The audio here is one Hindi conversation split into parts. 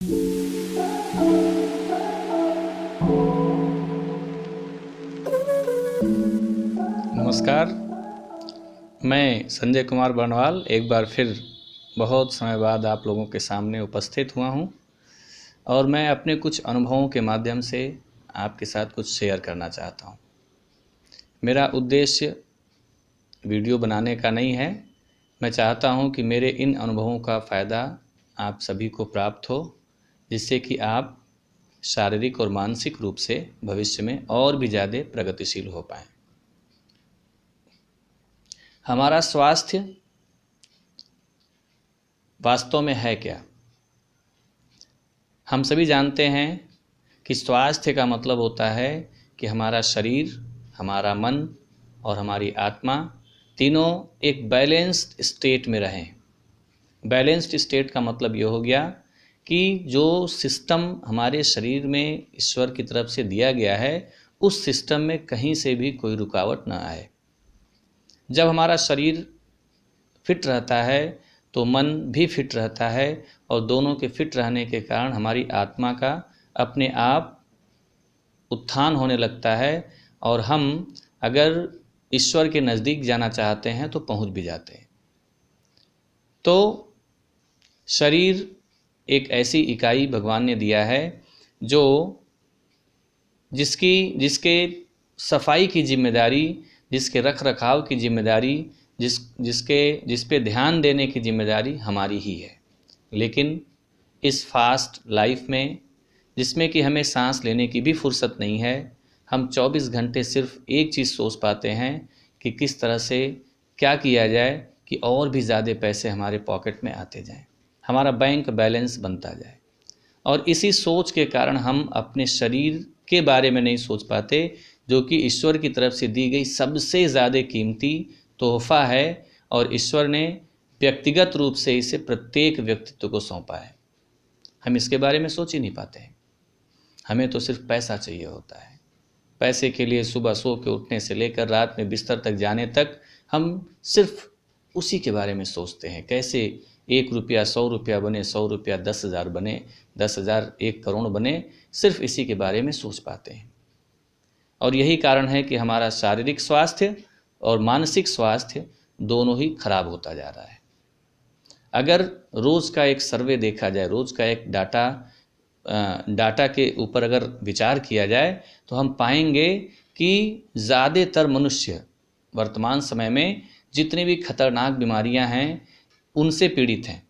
नमस्कार, मैं संजय कुमार बर्नवाल एक बार फिर बहुत समय बाद आप लोगों के सामने उपस्थित हुआ हूं और मैं अपने कुछ अनुभवों के माध्यम से आपके साथ कुछ शेयर करना चाहता हूं। मेरा उद्देश्य वीडियो बनाने का नहीं है। मैं चाहता हूं कि मेरे इन अनुभवों का फ़ायदा आप सभी को प्राप्त हो, जिससे कि आप शारीरिक और मानसिक रूप से भविष्य में और भी ज़्यादा प्रगतिशील हो पाएँ। हमारा स्वास्थ्य वास्तव में है क्या? हम सभी जानते हैं कि स्वास्थ्य का मतलब होता है कि हमारा शरीर, हमारा मन और हमारी आत्मा तीनों एक बैलेंस्ड स्टेट में रहें। बैलेंस्ड स्टेट का मतलब ये हो गया कि जो सिस्टम हमारे शरीर में ईश्वर की तरफ से दिया गया है, उस सिस्टम में कहीं से भी कोई रुकावट ना आए। जब हमारा शरीर फिट रहता है तो मन भी फिट रहता है और दोनों के फिट रहने के कारण हमारी आत्मा का अपने आप उत्थान होने लगता है और हम अगर ईश्वर के नज़दीक जाना चाहते हैं तो पहुंच भी जाते हैं। तो शरीर एक ऐसी इकाई भगवान ने दिया है जो जिसके सफाई की जिम्मेदारी, जिसके रख रखाव की जिम्मेदारी, जिस पे ध्यान देने की जिम्मेदारी हमारी ही है। लेकिन इस फास्ट लाइफ में, जिसमें कि हमें सांस लेने की भी फुर्सत नहीं है, हम 24 घंटे सिर्फ एक चीज़ सोच पाते हैं कि किस तरह से क्या किया जाए कि और भी ज़्यादा पैसे हमारे पॉकेट में आते जाएं, हमारा बैंक बैलेंस बनता जाए। और इसी सोच के कारण हम अपने शरीर के बारे में नहीं सोच पाते, जो कि ईश्वर की तरफ से दी गई सबसे ज़्यादा कीमती तोहफ़ा है और ईश्वर ने व्यक्तिगत रूप से इसे प्रत्येक व्यक्तित्व को सौंपा है। हम इसके बारे में सोच ही नहीं पाते हैं। हमें तो सिर्फ पैसा चाहिए होता है। पैसे के लिए सुबह सो के उठने से लेकर रात में बिस्तर तक जाने तक हम सिर्फ उसी के बारे में सोचते हैं। कैसे 1 रुपया 100 रुपया बने, 100 रुपया 10,000 बने, 10,000 1 करोड़ बने, सिर्फ इसी के बारे में सोच पाते हैं। और यही कारण है कि हमारा शारीरिक स्वास्थ्य और मानसिक स्वास्थ्य दोनों ही खराब होता जा रहा है। अगर रोज़ का एक सर्वे देखा जाए, रोज़ का एक डाटा के ऊपर अगर विचार किया जाए तो हम पाएंगे कि ज़्यादातर मनुष्य वर्तमान समय में जितनी भी खतरनाक बीमारियां हैं उनसे पीड़ित हैं।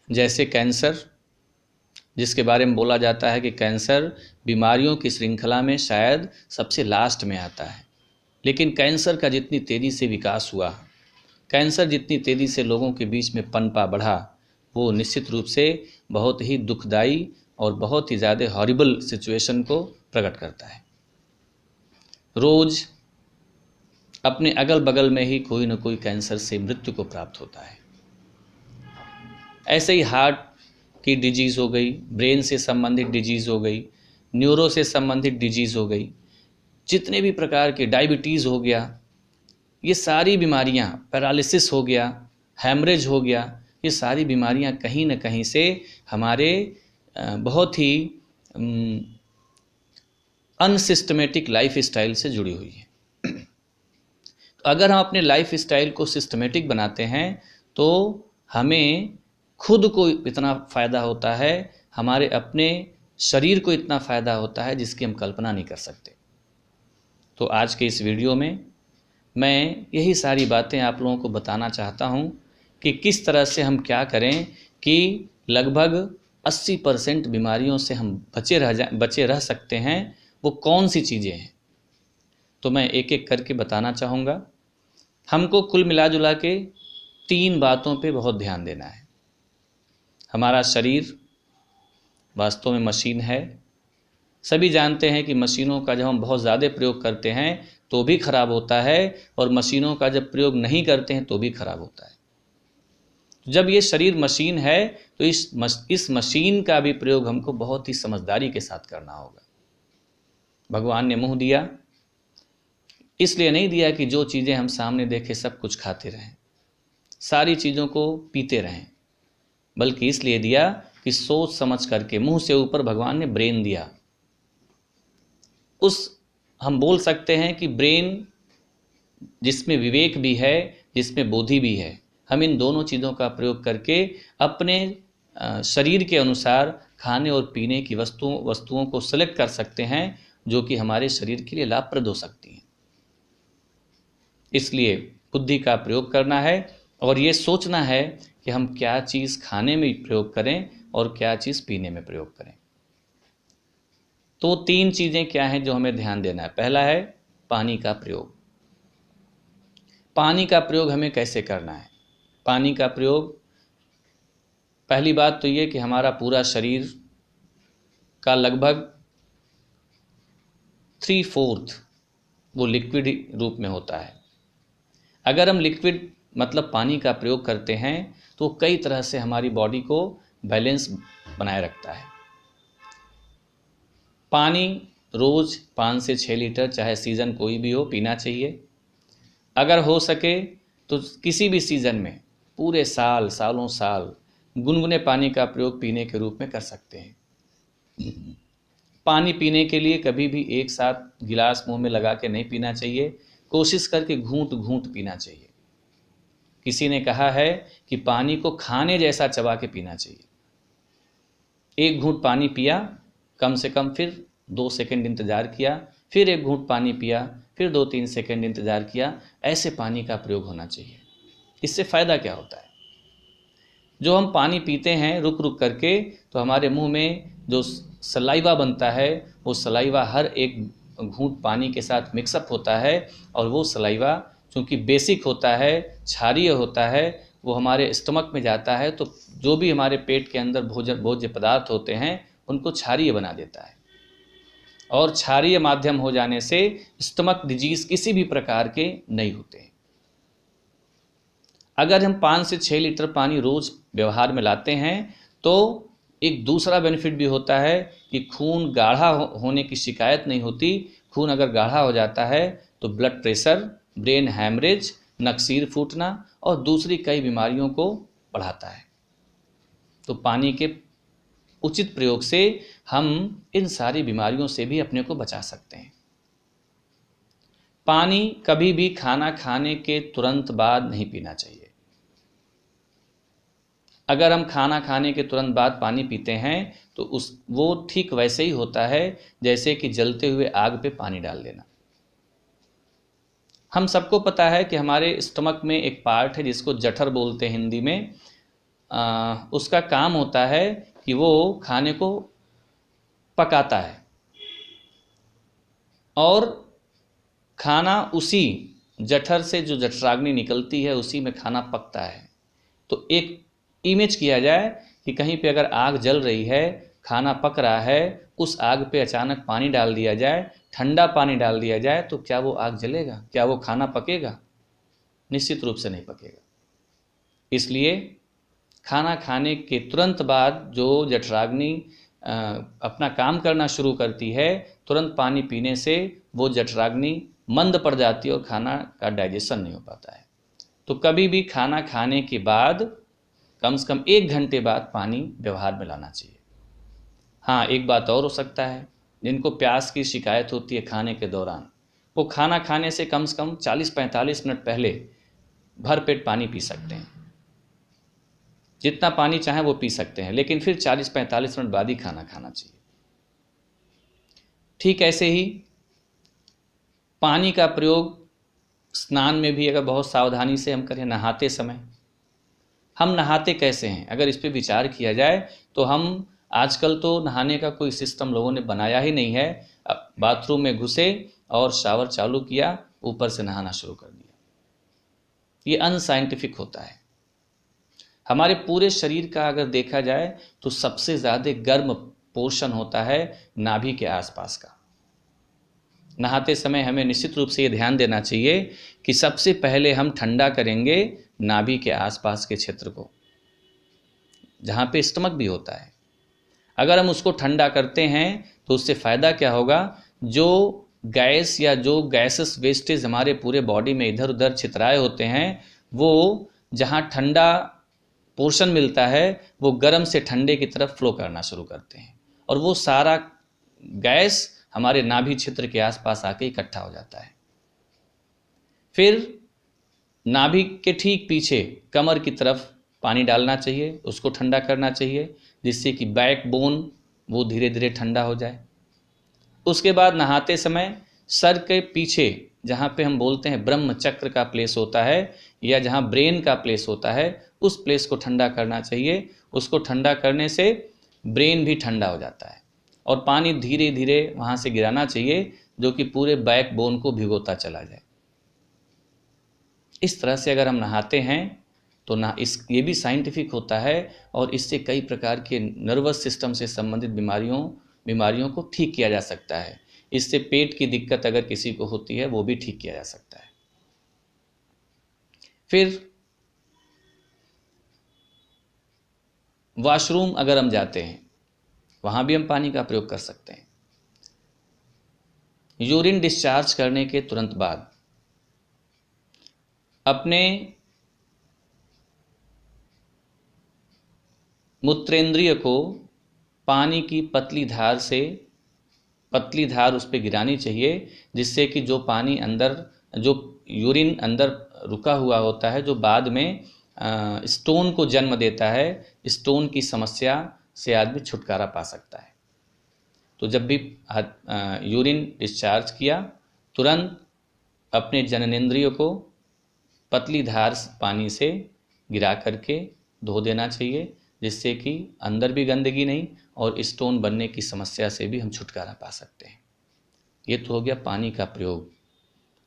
जैसे कैंसर, जिसके बारे में बोला जाता है कि कैंसर बीमारियों की श्रृंखला में शायद सबसे लास्ट में आता है। लेकिन कैंसर का जितनी तेज़ी से विकास हुआ, कैंसर जितनी तेज़ी से लोगों के बीच में पनपा बढ़ा, वो निश्चित रूप से बहुत ही दुखदाई और बहुत ही ज़्यादा हॉरिबल सिचुएशन को प्रकट करता है। रोज़ अपने अगल बगल में ही कोई न कोई कैंसर से मृत्यु को प्राप्त होता है। ऐसे ही हार्ट की डिजीज़ हो गई, ब्रेन से संबंधित डिजीज़ हो गई, न्यूरो से संबंधित डिजीज़ हो गई, जितने भी प्रकार के, डायबिटीज़ हो गया, ये सारी बीमारियां, पैरालिसिस हो गया, हैमरेज हो गया, ये सारी बीमारियां कहीं न कहीं से हमारे बहुत ही अनसिस्टमेटिक लाइफ स्टाइल से जुड़ी हुई है। तो अगर हम अपने लाइफ स्टाइल को सिस्टमेटिक बनाते हैं तो हमें खुद को इतना फ़ायदा होता है, हमारे अपने शरीर को इतना फ़ायदा होता है जिसकी हम कल्पना नहीं कर सकते। तो आज के इस वीडियो में मैं यही सारी बातें आप लोगों को बताना चाहता हूं कि किस तरह से हम क्या करें कि लगभग 80% बीमारियों से हम बचे रह सकते हैं। वो कौन सी चीज़ें हैं, तो मैं एक एक करके बताना चाहूँगा। हमको कुल मिला जुला के 3 बातों पे बहुत ध्यान देना है। हमारा शरीर वास्तव में मशीन है। सभी जानते हैं कि मशीनों का जब हम बहुत ज़्यादा प्रयोग करते हैं तो भी खराब होता है और मशीनों का जब प्रयोग नहीं करते हैं तो भी खराब होता है। जब ये शरीर मशीन है तो इस मशीन का भी प्रयोग हमको बहुत ही समझदारी के साथ करना होगा। भगवान ने मुंह दिया, इसलिए नहीं दिया कि जो चीज़ें हम सामने देखे सब कुछ खाते रहें, सारी चीज़ों को पीते रहें, बल्कि इसलिए दिया कि सोच समझ करके मुंह से ऊपर भगवान ने ब्रेन दिया। हम बोल सकते हैं कि ब्रेन जिसमें विवेक भी है, जिसमें बुद्धि भी है, हम इन दोनों चीज़ों का प्रयोग करके अपने शरीर के अनुसार खाने और पीने की वस्तुओं को सेलेक्ट कर सकते हैं जो कि हमारे शरीर के लिए लाभप्रद हो सकती हैं। इसलिए बुद्धि का प्रयोग करना है और ये सोचना है कि हम क्या चीज़ खाने में प्रयोग करें और क्या चीज़ पीने में प्रयोग करें। तो 3 चीज़ें क्या हैं जो हमें ध्यान देना है। पहला है पानी का प्रयोग। पानी का प्रयोग हमें कैसे करना है? पानी का प्रयोग, पहली बात तो ये कि हमारा पूरा शरीर का लगभग 3/4 वो लिक्विड रूप में होता है। अगर हम लिक्विड मतलब पानी का प्रयोग करते हैं तो कई तरह से हमारी बॉडी को बैलेंस बनाए रखता है। पानी रोज़ 5 से 6 लीटर, चाहे सीज़न कोई भी हो, पीना चाहिए। अगर हो सके तो किसी भी सीज़न में पूरे साल, सालों साल गुनगुने पानी का प्रयोग पीने के रूप में कर सकते हैं। पानी पीने के लिए कभी भी एक साथ गिलास मुंह में लगा के नहीं पीना चाहिए, कोशिश करके घूंट घूंट पीना चाहिए। किसी ने कहा है कि पानी को खाने जैसा चबा के पीना चाहिए। एक घूंट पानी पिया, कम से कम फिर 2 सेकंड इंतज़ार किया, फिर एक घूंट पानी पिया, फिर 2-3 सेकंड इंतज़ार किया। ऐसे पानी का प्रयोग होना चाहिए। इससे फ़ायदा क्या होता है? जो हम पानी पीते हैं रुक रुक करके, तो हमारे मुंह में जो सलाइवा बनता है, वो सलाइवा हर एक घूंट पानी के साथ मिक्सअप होता है और वो सलाइवा चूँकि बेसिक होता है, क्षारीय होता है, वो हमारे स्टमक में जाता है, तो जो भी हमारे पेट के अंदर भोज्य पदार्थ होते हैं उनको क्षारीय बना देता है। और क्षारीय माध्यम हो जाने से स्टमक डिजीज़ किसी भी प्रकार के नहीं होते हैं। अगर हम 5 से 6 लीटर पानी रोज़ व्यवहार में लाते हैं तो एक दूसरा बेनिफिट भी होता है कि खून गाढ़ा होने की शिकायत नहीं होती। खून अगर गाढ़ा हो जाता है तो ब्लड प्रेशर, ब्रेन हैमरेज, नक्सीर फूटना और दूसरी कई बीमारियों को बढ़ाता है। तो पानी के उचित प्रयोग से हम इन सारी बीमारियों से भी अपने को बचा सकते हैं। पानी कभी भी खाना खाने के तुरंत बाद नहीं पीना चाहिए। अगर हम खाना खाने के तुरंत बाद पानी पीते हैं तो वो ठीक वैसे ही होता है जैसे कि जलते हुए आग पे पानी डाल देना। हम सबको पता है कि हमारे स्टमक में एक पार्ट है जिसको जठर बोलते हैं हिंदी में। उसका काम होता है कि वो खाने को पकाता है और खाना उसी जठर से जो जठराग्नि निकलती है उसी में खाना पकता है। तो एक इमेज किया जाए कि कहीं पे अगर आग जल रही है, खाना पक रहा है, उस आग पे अचानक पानी डाल दिया जाए, ठंडा पानी डाल दिया जाए, तो क्या वो आग जलेगा? क्या वो खाना पकेगा? निश्चित रूप से नहीं पकेगा। इसलिए खाना खाने के तुरंत बाद जो जठराग्नि अपना काम करना शुरू करती है, तुरंत पानी पीने से वो जठराग्नि मंद पड़ जाती है और खाना का डाइजेशन नहीं हो पाता है। तो कभी भी खाना खाने के बाद कम से कम 1 घंटे बाद पानी व्यवहार में लाना चाहिए। हाँ, एक बात और हो सकता है, जिनको प्यास की शिकायत होती है खाने के दौरान, वो खाना खाने से कम 40-45 मिनट पहले भरपेट पानी पी सकते हैं। जितना पानी चाहे वो पी सकते हैं, लेकिन फिर 40-45 मिनट बाद ही खाना खाना चाहिए। ठीक ऐसे ही पानी का प्रयोग स्नान में भी अगर बहुत सावधानी से हम करें, नहाते समय हम नहाते कैसे हैं अगर इस पर विचार किया जाए तो हम आजकल तो नहाने का कोई सिस्टम लोगों ने बनाया ही नहीं है। अब बाथरूम में घुसे और शावर चालू किया, ऊपर से नहाना शुरू कर दिया। ये अनसाइंटिफिक होता है। हमारे पूरे शरीर का अगर देखा जाए तो सबसे ज़्यादा गर्म पोर्शन होता है नाभि के आसपास का। नहाते समय हमें निश्चित रूप से ये ध्यान देना चाहिए कि सबसे पहले हम ठंडा करेंगे नाभि के आसपास के क्षेत्र को, जहाँ पे स्टमक भी होता है। अगर हम उसको ठंडा करते हैं तो उससे फ़ायदा क्या होगा? जो गैस या जो गैसेस वेस्टेज हमारे पूरे बॉडी में इधर उधर छितराए होते हैं, वो जहाँ ठंडा पोर्शन मिलता है वो गर्म से ठंडे की तरफ फ्लो करना शुरू करते हैं और वो सारा गैस हमारे नाभि क्षेत्र के आसपास आके इकट्ठा हो जाता है। फिर नाभि के ठीक पीछे कमर की तरफ पानी डालना चाहिए, उसको ठंडा करना चाहिए, जिससे कि बैक बोन वो धीरे धीरे ठंडा हो जाए। उसके बाद नहाते समय सर के पीछे जहाँ पे हम बोलते हैं ब्रह्म चक्र का प्लेस होता है या जहाँ ब्रेन का प्लेस होता है, उस प्लेस को ठंडा करना चाहिए। उसको ठंडा करने से ब्रेन भी ठंडा हो जाता है और पानी धीरे धीरे वहाँ से गिराना चाहिए, जो कि पूरे बैक बोन को भिगोता चला जाए। इस तरह से अगर हम नहाते हैं तो ये भी साइंटिफिक होता है और इससे कई प्रकार के नर्वस सिस्टम से संबंधित बीमारियों को ठीक किया जा सकता है। इससे पेट की दिक्कत अगर किसी को होती है वो भी ठीक किया जा सकता है। फिर वॉशरूम अगर हम जाते हैं वहाँ भी हम पानी का प्रयोग कर सकते हैं। यूरिन डिस्चार्ज करने के तुरंत बाद अपने मूत्रेंद्रिय को पानी की पतली धार उस पर गिरानी चाहिए, जिससे कि जो पानी अंदर, जो यूरिन अंदर रुका हुआ होता है, जो बाद में स्टोन को जन्म देता है, स्टोन की समस्या से आदमी छुटकारा पा सकता है। तो जब भी यूरिन डिस्चार्ज किया तुरंत अपने जननेंद्रियों को पतली धार पानी से गिरा करके धो देना चाहिए, जिससे कि अंदर भी गंदगी नहीं और स्टोन बनने की समस्या से भी हम छुटकारा पा सकते हैं। ये तो हो गया पानी का प्रयोग।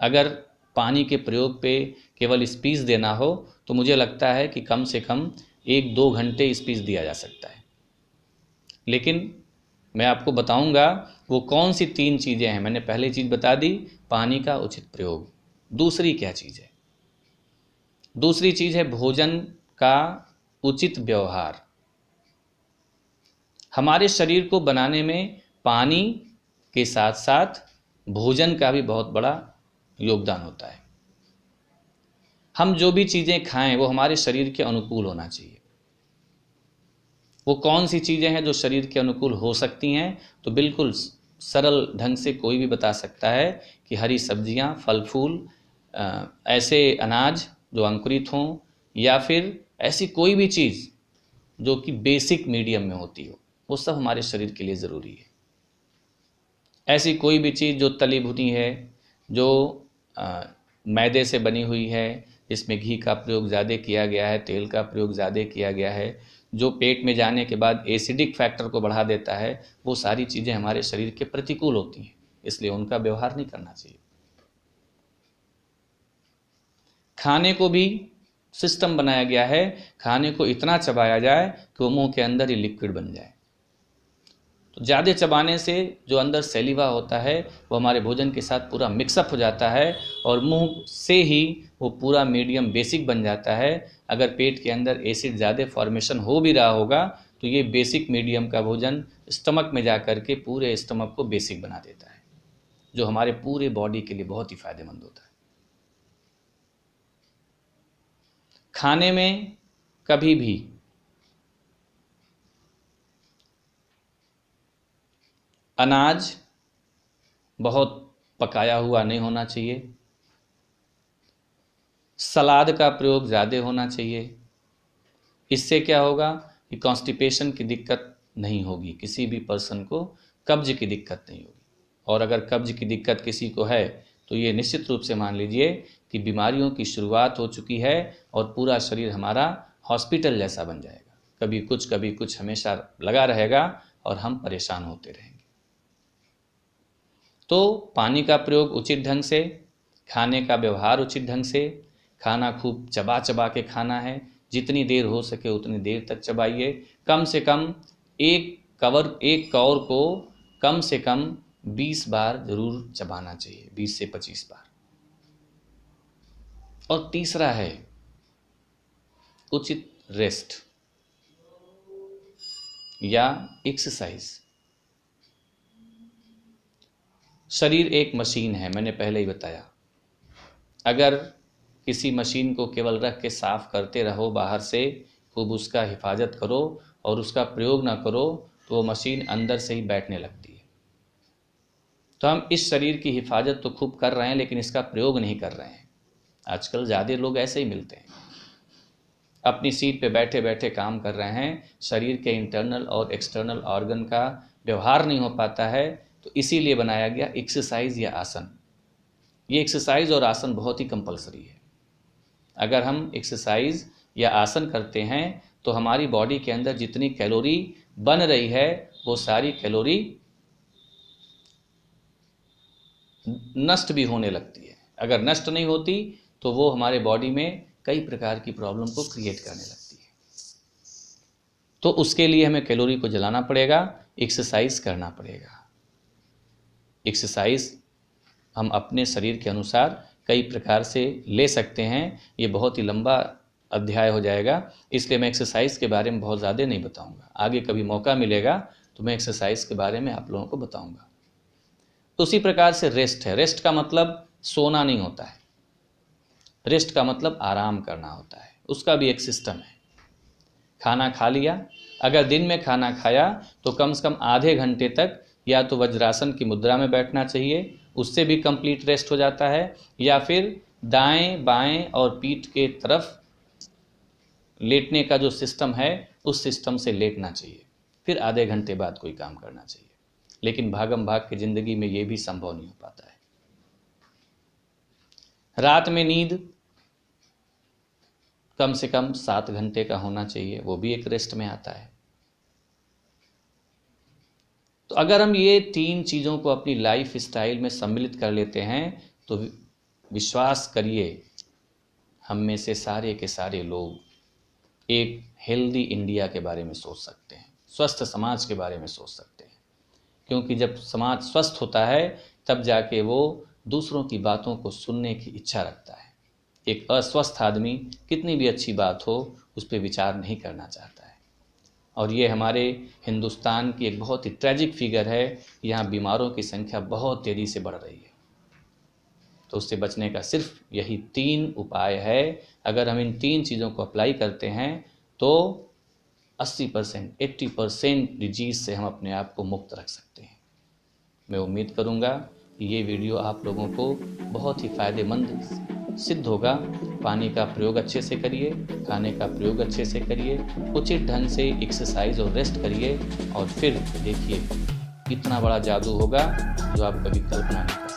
अगर पानी के प्रयोग पे केवल स्पीच देना हो तो मुझे लगता है कि कम से कम 1-2 घंटे स्पीच दिया जा सकता है। लेकिन मैं आपको बताऊंगा वो कौन सी 3 चीज़ें हैं। मैंने पहली चीज़ बता दी, पानी का उचित प्रयोग। दूसरी क्या चीज़ है? दूसरी चीज़ है भोजन का उचित व्यवहार। हमारे शरीर को बनाने में पानी के साथ साथ भोजन का भी बहुत बड़ा योगदान होता है। हम जो भी चीज़ें खाएं वो हमारे शरीर के अनुकूल होना चाहिए। वो कौन सी चीज़ें हैं जो शरीर के अनुकूल हो सकती हैं? तो बिल्कुल सरल ढंग से कोई भी बता सकता है कि हरी सब्जियां, फल फूल, ऐसे अनाज जो अंकुरित हों, या फिर ऐसी कोई भी चीज़ जो कि बेसिक मीडियम में होती हो, वो सब हमारे शरीर के लिए ज़रूरी है। ऐसी कोई भी चीज़ जो तली भुनी है, जो मैदे से बनी हुई है, जिसमें घी का प्रयोग ज़्यादा किया गया है, तेल का प्रयोग ज़्यादा किया गया है, जो पेट में जाने के बाद एसिडिक फैक्टर को बढ़ा देता है, वो सारी चीज़ें हमारे शरीर के प्रतिकूल होती हैं, इसलिए उनका व्यवहार नहीं करना चाहिए। खाने को भी सिस्टम बनाया गया है, खाने को इतना चबाया जाए कि वो मुंह के अंदर ही लिक्विड बन जाए। तो ज़्यादा चबाने से जो अंदर सेलिवा होता है वो हमारे भोजन के साथ पूरा मिक्सअप हो जाता है और मुंह से ही वो पूरा मीडियम बेसिक बन जाता है। अगर पेट के अंदर एसिड ज़्यादा फॉर्मेशन हो भी रहा होगा तो ये बेसिक मीडियम का भोजन स्टमक में जा कर के पूरे स्टमक को बेसिक बना देता है, जो हमारे पूरे बॉडी के लिए बहुत ही फायदेमंद होता है। खाने में कभी भी अनाज बहुत पकाया हुआ नहीं होना चाहिए। सलाद का प्रयोग ज़्यादा होना चाहिए। इससे क्या होगा कि कॉन्स्टिपेशन की दिक्कत नहीं होगी, किसी भी पर्सन को कब्ज की दिक्कत नहीं होगी। और अगर कब्ज की दिक्कत किसी को है तो ये निश्चित रूप से मान लीजिए कि बीमारियों की शुरुआत हो चुकी है और पूरा शरीर हमारा हॉस्पिटल जैसा बन जाएगा। कभी कुछ हमेशा लगा रहेगा और हम परेशान होते रहेंगे। तो पानी का प्रयोग उचित ढंग से, खाने का व्यवहार उचित ढंग से, खाना खूब चबा चबा के खाना है, जितनी देर हो सके उतनी देर तक चबाइए। कम से कम एक कौर को कम से कम 20 बार जरूर चबाना चाहिए, 20 से 25 बार। और तीसरा है उचित रेस्ट या एक्सरसाइज। शरीर एक मशीन है, मैंने पहले ही बताया। अगर किसी मशीन को केवल रख के साफ करते रहो बाहर से, खूब उसका हिफाजत करो और उसका प्रयोग ना करो तो वो मशीन अंदर से ही बैठने लगती है। तो हम इस शरीर की हिफाजत तो खूब कर रहे हैं लेकिन इसका प्रयोग नहीं कर रहे हैं। आजकल ज़्यादा लोग ऐसे ही मिलते हैं, अपनी सीट पे बैठे बैठे काम कर रहे हैं, शरीर के इंटरनल और एक्सटर्नल ऑर्गन का व्यवहार नहीं हो पाता है। तो इसीलिए बनाया गया एक्सरसाइज या आसन। ये एक्सरसाइज और आसन बहुत ही कंपलसरी है। अगर हम एक्सरसाइज या आसन करते हैं तो हमारी बॉडी के अंदर जितनी कैलोरी बन रही है वो सारी कैलोरी नष्ट भी होने लगती है। अगर नष्ट नहीं होती तो वो हमारे बॉडी में कई प्रकार की प्रॉब्लम को क्रिएट करने लगती है। तो उसके लिए हमें कैलोरी को जलाना पड़ेगा, एक्सरसाइज करना पड़ेगा। एक्सरसाइज हम अपने शरीर के अनुसार कई प्रकार से ले सकते हैं। ये बहुत ही लंबा अध्याय हो जाएगा, इसलिए मैं एक्सरसाइज के बारे में बहुत ज़्यादा नहीं बताऊंगा। आगे कभी मौका मिलेगा तो मैं एक्सरसाइज के बारे में आप लोगों को बताऊंगा। उसी प्रकार से रेस्ट है। रेस्ट का मतलब सोना नहीं होता है, रेस्ट का मतलब आराम करना होता है। उसका भी एक सिस्टम है। खाना खा लिया, अगर दिन में खाना खाया तो कम से कम आधे घंटे तक या तो वज्रासन की मुद्रा में बैठना चाहिए, उससे भी कंप्लीट रेस्ट हो जाता है, या फिर दाएं बाएं और पीठ के तरफ लेटने का जो सिस्टम है उस सिस्टम से लेटना चाहिए। फिर आधे घंटे बाद कोई काम करना चाहिए। लेकिन भागम भाग की ज़िंदगी में ये भी संभव नहीं हो पाता है। रात में नींद कम से कम 7 घंटे का होना चाहिए, वो भी एक रेस्ट में आता है। तो अगर हम ये 3 चीज़ों को अपनी लाइफ स्टाइल में सम्मिलित कर लेते हैं तो विश्वास करिए, हम में से सारे के सारे लोग एक हेल्दी इंडिया के बारे में सोच सकते हैं, स्वस्थ समाज के बारे में सोच सकते हैं। क्योंकि जब समाज स्वस्थ होता है तब जाके वो दूसरों की बातों को सुनने की इच्छा रखता है। एक अस्वस्थ आदमी कितनी भी अच्छी बात हो उस पर विचार नहीं करना चाहता है। और ये हमारे हिंदुस्तान की एक बहुत ही ट्रैजिक फिगर है। यहाँ बीमारों की संख्या बहुत तेज़ी से बढ़ रही है। तो उससे बचने का सिर्फ यही 3 उपाय है। अगर हम इन 3 चीज़ों को अप्लाई करते हैं तो 80% 80% डिजीज़ से हम अपने आप को मुक्त रख सकते हैं। मैं उम्मीद करूँगा कि ये वीडियो आप लोगों को बहुत ही फ़ायदेमंद सिद्ध होगा। पानी का प्रयोग अच्छे से करिए, खाने का प्रयोग अच्छे से करिए, उचित ढंग से एक्सरसाइज और रेस्ट करिए और फिर देखिए इतना बड़ा जादू होगा जो आप कभी कल्पना नहीं कर